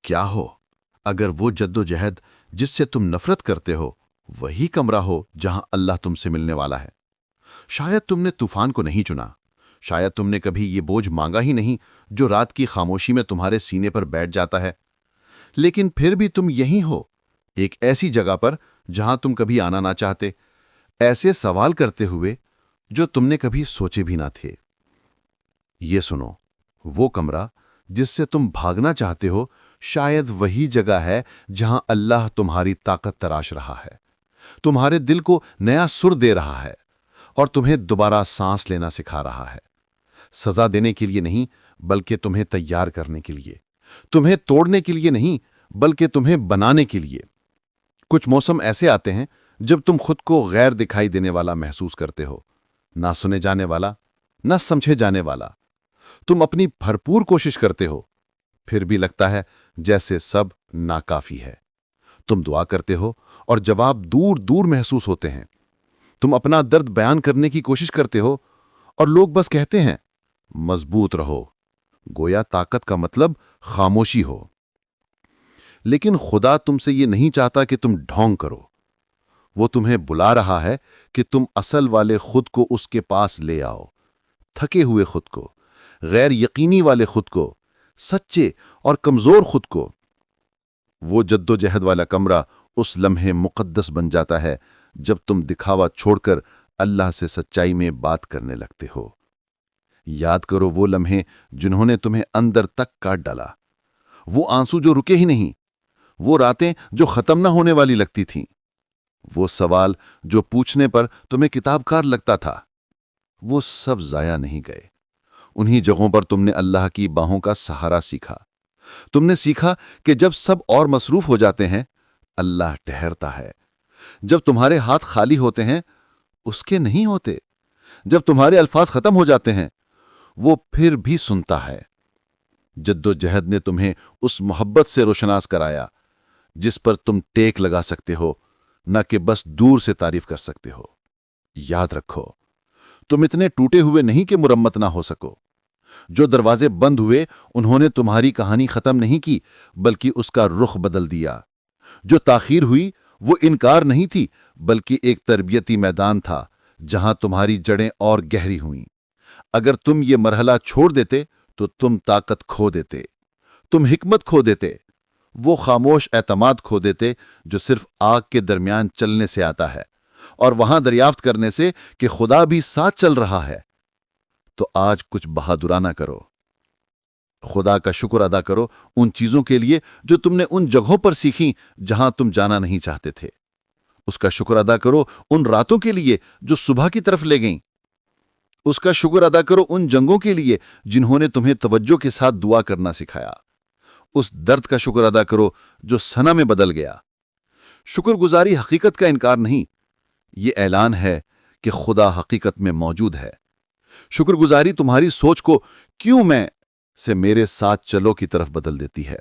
کیا ہو اگر وہ جدوجہد جس سے تم نفرت کرتے ہو وہی کمرہ ہو جہاں اللہ تم سے ملنے والا ہے؟ شاید تم نے طوفان کو نہیں چنا، شاید تم نے کبھی یہ بوجھ مانگا ہی نہیں جو رات کی خاموشی میں تمہارے سینے پر بیٹھ جاتا ہے، لیکن پھر بھی تم یہیں ہو، ایک ایسی جگہ پر جہاں تم کبھی آنا نہ چاہتے، ایسے سوال کرتے ہوئے جو تم نے کبھی سوچے بھی نہ تھے۔ یہ سنو، وہ کمرہ جس سے تم بھاگنا چاہتے ہو شاید وہی جگہ ہے جہاں اللہ تمہاری طاقت تراش رہا ہے، تمہارے دل کو نیا سر دے رہا ہے اور تمہیں دوبارہ سانس لینا سکھا رہا ہے، سزا دینے کے لیے نہیں بلکہ تمہیں تیار کرنے کے لیے، تمہیں توڑنے کے لیے نہیں بلکہ تمہیں بنانے کے لیے۔ کچھ موسم ایسے آتے ہیں جب تم خود کو غیر دکھائی دینے والا محسوس کرتے ہو، نہ سنے جانے والا، نہ سمجھے جانے والا۔ تم اپنی بھرپور کوشش کرتے ہو، پھر بھی لگتا ہے جیسے سب ناکافی ہے۔ تم دعا کرتے ہو اور جواب دور دور محسوس ہوتے ہیں۔ تم اپنا درد بیان کرنے کی کوشش کرتے ہو اور لوگ بس کہتے ہیں مضبوط رہو، گویا طاقت کا مطلب خاموشی ہو۔ لیکن خدا تم سے یہ نہیں چاہتا کہ تم ڈھونگ کرو، وہ تمہیں بلا رہا ہے کہ تم اصل والے خود کو اس کے پاس لے آؤ، تھکے ہوئے خود کو، غیر یقینی والے خود کو، سچے اور کمزور خود کو۔ وہ جدوجہد والا کمرہ اس لمحے مقدس بن جاتا ہے جب تم دکھاوا چھوڑ کر اللہ سے سچائی میں بات کرنے لگتے ہو۔ یاد کرو وہ لمحے جنہوں نے تمہیں اندر تک کاٹ ڈالا، وہ آنسو جو رکے ہی نہیں، وہ راتیں جو ختم نہ ہونے والی لگتی تھیں، وہ سوال جو پوچھنے پر تمہیں کتاب کار لگتا تھا۔ وہ سب ضائع نہیں گئے۔ انہی جگہوں پر تم نے اللہ کی باہوں کا سہارا سیکھا۔ تم نے سیکھا کہ جب سب اور مصروف ہو جاتے ہیں اللہ ٹھہرتا ہے، جب تمہارے ہاتھ خالی ہوتے ہیں اس کے نہیں ہوتے، جب تمہارے الفاظ ختم ہو جاتے ہیں وہ پھر بھی سنتا ہے۔ جدوجہد نے تمہیں اس محبت سے روشناس کرایا جس پر تم ٹیک لگا سکتے ہو، نہ کہ بس دور سے تعریف کر سکتے ہو۔ یاد رکھو، تم اتنے ٹوٹے ہوئے نہیں کہ مرمت نہ ہو سکو۔ جو دروازے بند ہوئے انہوں نے تمہاری کہانی ختم نہیں کی بلکہ اس کا رخ بدل دیا۔ جو تاخیر ہوئی وہ انکار نہیں تھی بلکہ ایک تربیتی میدان تھا جہاں تمہاری جڑیں اور گہری ہوئیں۔ اگر تم یہ مرحلہ چھوڑ دیتے تو تم طاقت کھو دیتے، تم حکمت کھو دیتے، وہ خاموش اعتماد کھو دیتے جو صرف آگ کے درمیان چلنے سے آتا ہے اور وہاں دریافت کرنے سے کہ خدا بھی ساتھ چل رہا ہے۔ تو آج کچھ بہادرانہ کرو، خدا کا شکر ادا کرو ان چیزوں کے لیے جو تم نے ان جگہوں پر سیکھیں جہاں تم جانا نہیں چاہتے تھے۔ اس کا شکر ادا کرو ان راتوں کے لیے جو صبح کی طرف لے گئیں۔ اس کا شکر ادا کرو ان جنگوں کے لیے جنہوں نے تمہیں توجہ کے ساتھ دعا کرنا سکھایا۔ اس درد کا شکر ادا کرو جو ثنا میں بدل گیا۔ شکر گزاری حقیقت کا انکار نہیں، یہ اعلان ہے کہ خدا حقیقت میں موجود ہے۔ شکر گزاری تمہاری سوچ کو کیوں میں سے میرے ساتھ چلو کی طرف بدل دیتی ہے،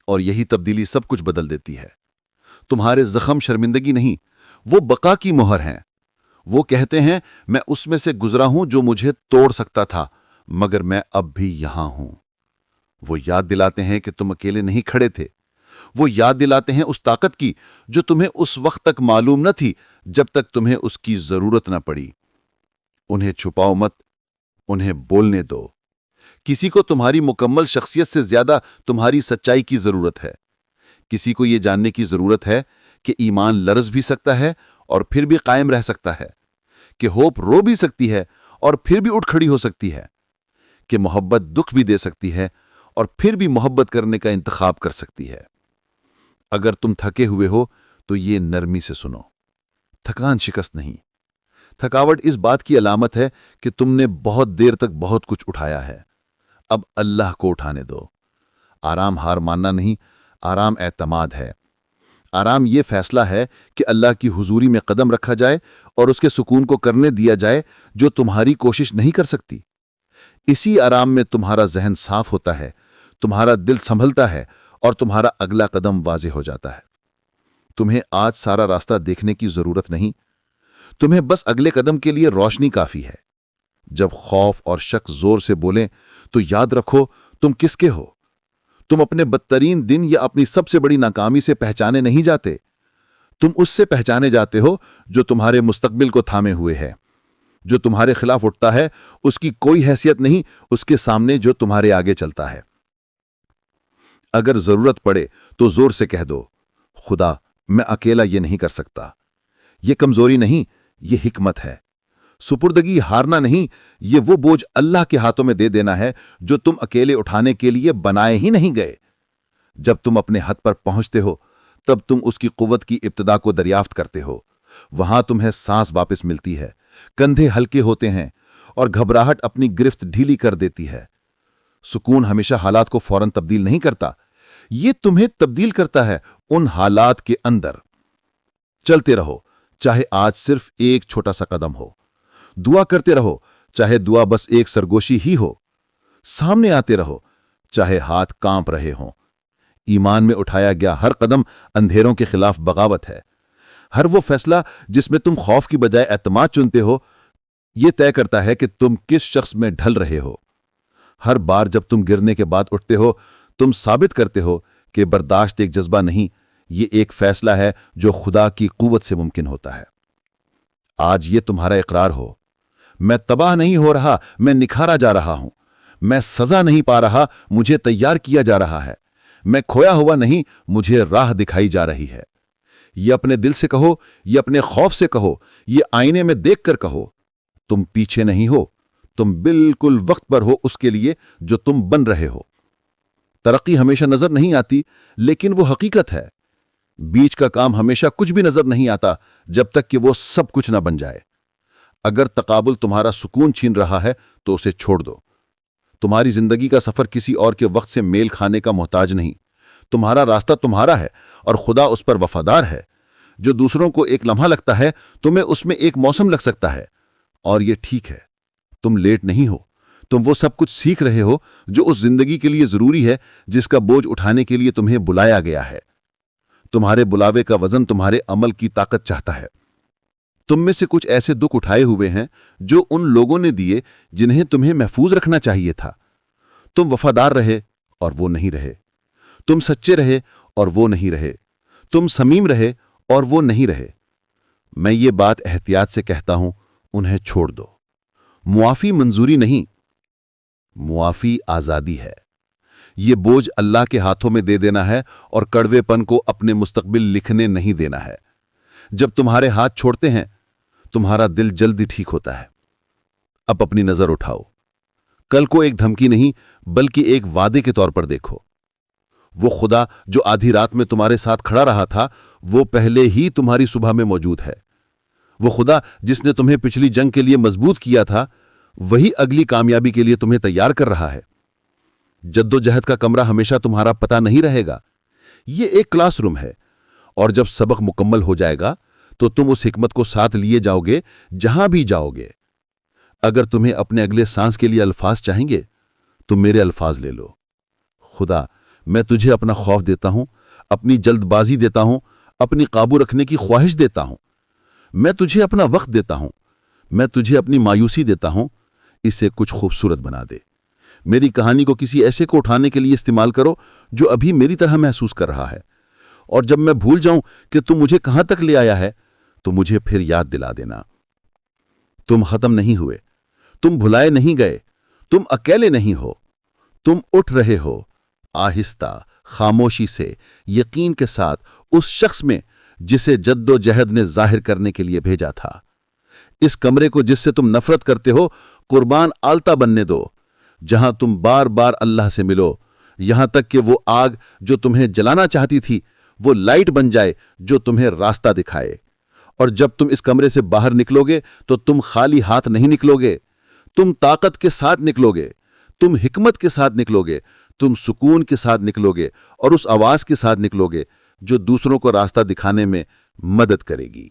اور یہی تبدیلی سب کچھ بدل دیتی ہے۔ تمہارے زخم شرمندگی نہیں، وہ بقا کی مہر ہیں۔ وہ کہتے ہیں میں اس میں سے گزرا ہوں جو مجھے توڑ سکتا تھا، مگر میں اب بھی یہاں ہوں۔ وہ یاد دلاتے ہیں کہ تم اکیلے نہیں کھڑے تھے۔ وہ یاد دلاتے ہیں اس طاقت کی جو تمہیں اس وقت تک معلوم نہ تھی جب تک تمہیں اس کی ضرورت نہ پڑی۔ انہیں چھپاؤ مت، انہیں بولنے دو۔ کسی کو تمہاری مکمل شخصیت سے زیادہ تمہاری سچائی کی ضرورت ہے۔ کسی کو یہ جاننے کی ضرورت ہے کہ ایمان لرز بھی سکتا ہے اور پھر بھی قائم رہ سکتا ہے، کہ ہوپ رو بھی سکتی ہے اور پھر بھی اٹھ کھڑی ہو سکتی ہے، کہ محبت دکھ بھی دے سکتی ہے اور پھر بھی محبت کرنے کا انتخاب کر سکتی ہے۔ اگر تم تھکے ہوئے ہو تو یہ نرمی سے سنو۔ تھکان شکست نہیں، تھکاوٹ اس بات کی علامت ہے کہ تم نے بہت دیر تک بہت کچھ اٹھایا ہے۔ اب اللہ کو اٹھانے دو۔ آرام ہار ماننا نہیں، آرام اعتماد ہے۔ آرام یہ فیصلہ ہے کہ اللہ کی حضوری میں قدم رکھا جائے اور اس کے سکون کو کرنے دیا جائے جو تمہاری کوشش نہیں کر سکتی۔ اسی آرام میں تمہارا ذہن صاف ہوتا ہے، تمہارا دل سنبھلتا ہے اور تمہارا اگلا قدم واضح ہو جاتا ہے۔ تمہیں آج سارا راستہ دیکھنے کی ضرورت نہیں، تمہیں بس اگلے قدم کے لیے روشنی کافی ہے۔ جب خوف اور شک زور سے بولیں تو یاد رکھو تم کس کے ہو۔ تم اپنے بدترین دن یا اپنی سب سے بڑی ناکامی سے پہچانے نہیں جاتے، تم اس سے پہچانے جاتے ہو جو تمہارے مستقبل کو تھامے ہوئے ہے۔ جو تمہارے خلاف اٹھتا ہے اس کی کوئی حیثیت نہیں اس کے سامنے جو تمہارے آگے چلتا ہے۔ اگر ضرورت پڑے تو زور سے کہہ دو، خدا میں اکیلا یہ نہیں کر سکتا۔ یہ کمزوری نہیں، یہ حکمت ہے۔ سپردگی ہارنا نہیں، یہ وہ بوجھ اللہ کے ہاتھوں میں دے دینا ہے جو تم اکیلے اٹھانے کے لیے بنائے ہی نہیں گئے۔ جب تم اپنے حد پر پہنچتے ہو تب تم اس کی قوت کی ابتدا کو دریافت کرتے ہو۔ وہاں تمہیں سانس واپس ملتی ہے، کندھے ہلکے ہوتے ہیں اور گھبراہٹ اپنی گرفت ڈھیلی کر دیتی ہے۔ سکون ہمیشہ حالات کو فوراً تبدیل نہیں کرتا، یہ تمہیں تبدیل کرتا ہے ان حالات کے اندر۔ چلتے رہو، چاہے آج صرف ایک چھوٹا سا قدم ہو۔ دعا کرتے رہو، چاہے دعا بس ایک سرگوشی ہی ہو۔ سامنے آتے رہو، چاہے ہاتھ کانپ رہے ہوں۔ ایمان میں اٹھایا گیا ہر قدم اندھیروں کے خلاف بغاوت ہے۔ ہر وہ فیصلہ جس میں تم خوف کی بجائے اعتماد چنتے ہو، یہ طے کرتا ہے کہ تم کس شخص میں ڈھل رہے ہو۔ ہر بار جب تم گرنے کے بعد اٹھتے ہو، تم ثابت کرتے ہو کہ برداشت ایک جذبہ نہیں، یہ ایک فیصلہ ہے جو خدا کی قوت سے ممکن ہوتا ہے۔ آج یہ تمہارا اقرار ہو، میں تباہ نہیں ہو رہا، میں نکھارا جا رہا ہوں۔ میں سزا نہیں پا رہا، مجھے تیار کیا جا رہا ہے۔ میں کھویا ہوا نہیں، مجھے راہ دکھائی جا رہی ہے۔ یہ اپنے دل سے کہو، یہ اپنے خوف سے کہو، یہ آئینے میں دیکھ کر کہو۔ تم پیچھے نہیں ہو، تم بالکل وقت پر ہو اس کے لیے جو تم بن رہے ہو۔ ترقی ہمیشہ نظر نہیں آتی، لیکن وہ حقیقت ہے۔ بیچ کا کام ہمیشہ کچھ بھی نظر نہیں آتا جب تک کہ وہ سب کچھ نہ بن جائے۔ اگر تقابل تمہارا سکون چھین رہا ہے تو اسے چھوڑ دو۔ تمہاری زندگی کا سفر کسی اور کے وقت سے میل کھانے کا محتاج نہیں۔ تمہارا راستہ تمہارا ہے اور خدا اس پر وفادار ہے۔ جو دوسروں کو ایک لمحہ لگتا ہے، تمہیں اس میں ایک موسم لگ سکتا ہے، اور یہ ٹھیک ہے۔ تم لیٹ نہیں ہو، تم وہ سب کچھ سیکھ رہے ہو جو اس زندگی کے لیے ضروری ہے جس کا بوجھ اٹھانے کے لیے تمہیں بلایا گیا ہے۔ تمہارے بلاوے کا وزن تمہارے عمل کی طاقت چاہتا ہے۔ تم میں سے کچھ ایسے دکھ اٹھائے ہوئے ہیں جو ان لوگوں نے دیے جنہیں تمہیں محفوظ رکھنا چاہیے تھا۔ تم وفادار رہے اور وہ نہیں رہے۔ تم سچے رہے اور وہ نہیں رہے۔ تم صمیم رہے اور وہ نہیں رہے۔ میں یہ بات احتیاط سے کہتا ہوں، انہیں چھوڑ دو۔ معافی منظوری نہیں، معافی آزادی ہے۔ یہ بوجھ اللہ کے ہاتھوں میں دے دینا ہے اور کڑوے پن کو اپنے مستقبل لکھنے نہیں دینا ہے۔ جب تمہارے ہاتھ چھوڑتے ہیں، تمہارا دل جلدی ٹھیک ہوتا ہے۔ اب اپنی نظر اٹھاؤ۔ کل کو ایک دھمکی نہیں بلکہ ایک وعدے کے طور پر دیکھو۔ وہ خدا جو آدھی رات میں تمہارے ساتھ کھڑا رہا تھا، وہ پہلے ہی تمہاری صبح میں موجود ہے۔ وہ خدا جس نے تمہیں پچھلی جنگ کے لیے مضبوط کیا تھا، وہی اگلی کامیابی کے لیے تمہیں تیار کر رہا ہے۔ جد و جہد کا کمرہ ہمیشہ تمہارا پتہ نہیں رہے گا، یہ ایک کلاس روم ہے، اور جب سبق مکمل ہو جائے گا تو تم اس حکمت کو ساتھ لیے جاؤ گے جہاں بھی جاؤ گے۔ اگر تمہیں اپنے اگلے سانس کے لیے الفاظ چاہیں گے تو میرے الفاظ لے لو۔ خدا، میں تجھے اپنا خوف دیتا ہوں، اپنی جلد بازی دیتا ہوں، اپنی قابو رکھنے کی خواہش دیتا ہوں۔ میں تجھے اپنا وقت دیتا ہوں، میں تجھے اپنی مایوسی دیتا ہوں۔ اسے کچھ خوبصورت بنا دے۔ میری کہانی کو کسی ایسے کو اٹھانے کے لیے استعمال کرو جو ابھی میری طرح محسوس کر رہا ہے، اور جب میں بھول جاؤں کہ تم مجھے کہاں تک لے آیا ہے تو مجھے پھر یاد دلا دینا۔ تم ختم نہیں ہوئے، تم بھلائے نہیں گئے، تم اکیلے نہیں ہو، تم اٹھ رہے ہو، آہستہ، خاموشی سے، یقین کے ساتھ، اس شخص میں جسے جد و جہد نے ظاہر کرنے کے لیے بھیجا تھا۔ اس کمرے کو جس سے تم نفرت کرتے ہو، قربان آلتا بننے دو، جہاں تم بار بار اللہ سے ملو، یہاں تک کہ وہ آگ جو تمہیں جلانا چاہتی تھی وہ لائٹ بن جائے جو تمہیں راستہ دکھائے۔ اور جب تم اس کمرے سے باہر نکلو گے تو تم خالی ہاتھ نہیں نکلو گے، تم طاقت کے ساتھ نکلو گے، تم حکمت کے ساتھ نکلو گے، تم سکون کے ساتھ نکلو گے، اور اس آواز کے ساتھ نکلو گے جو دوسروں کو راستہ دکھانے میں مدد کرے گی۔